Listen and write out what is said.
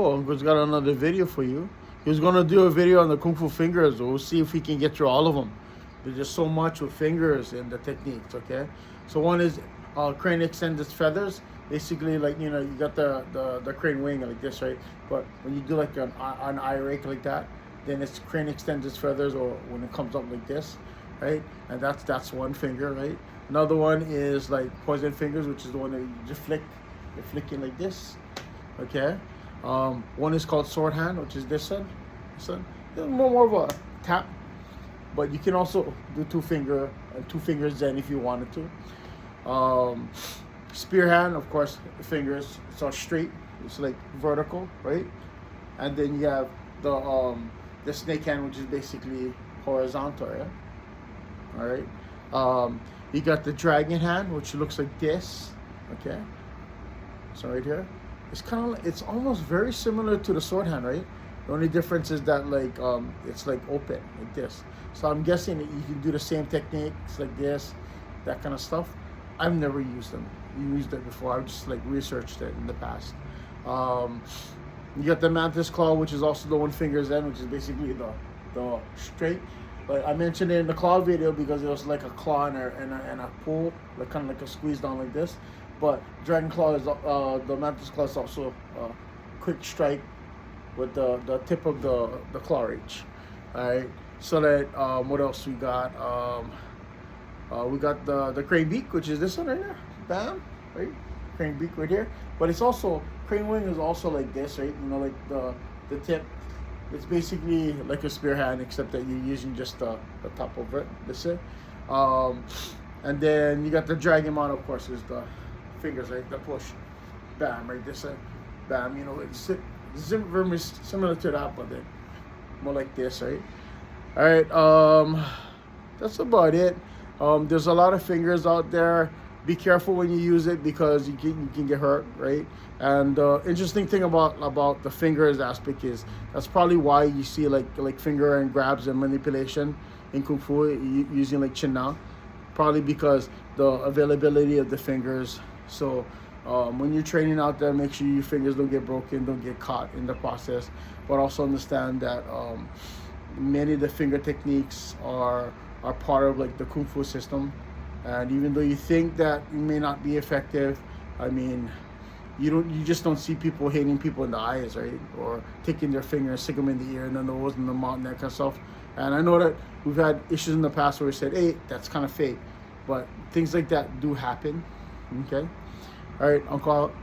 Oh, Uncle's got another video for you. He was gonna do a video on the Kung Fu fingers. We'll see if he can get through all of them. There's just so much with fingers and the techniques. Okay, so one is crane extended feathers. Basically, like you got the crane wing like this, right? But when you do like an eye rake like that, then it's crane extended feathers, or when it comes up like this, right? And that's one finger, right? Another one is like poison fingers, which is the one that you just flick. You're flicking like this, okay? One is called sword hand, which is this one. This one. It's more of a tap, but you can also do two fingers then if you wanted to. Spear hand, of course, the fingers. It's all straight. It's like vertical, right? And then you have the snake hand, which is basically horizontal, yeah. All right. You got the dragon hand, which looks like this, okay. So right here, it's almost very similar to the sword hand, right? The only difference is that like it's like open like this. So I'm guessing that you can do the same techniques like this, that kind of stuff. I've never used them. You used it before. I've just like researched it in the past. You got the mantis claw, which is also the one finger's end, which is basically the straight. Like I mentioned it in the claw video because it was like a claw and a pull, like kind of like a squeeze down like this. But dragon claw is the mantis claw is also a quick strike with the tip of the claw reach. All right. So that what else we got? We got the crane beak, which is this one right here. Bam, right? Crane beak right here. But it's also crane wing is also like this, right? Like the tip. It's basically like a spear hand, except that you're using just the top of it. That's it. And then you got the dragon mount, of course, is the fingers, right? The push, bam, right? This, bam. It's very similar to that, but then more like this, right? All right. That's about it. There's a lot of fingers out there. Be careful when you use it because you can get hurt, right? And interesting thing about the fingers aspect is that's probably why you see like finger and grabs and manipulation in Kung Fu using like Chin Na, probably because the availability of the fingers. So when you're training out there, make sure your fingers don't get broken, don't get caught in the process, but also understand that many of the finger techniques are part of like the Kung Fu system. And even though you think that it may not be effective, I mean, you just don't see people hitting people in the eyes, right? Or taking their finger and stick them in the ear and the nose and the mouth and that kind of stuff. And I know that we've had issues in the past where we said, hey, that's kind of fake. But things like that do happen, okay? All right, Uncle out.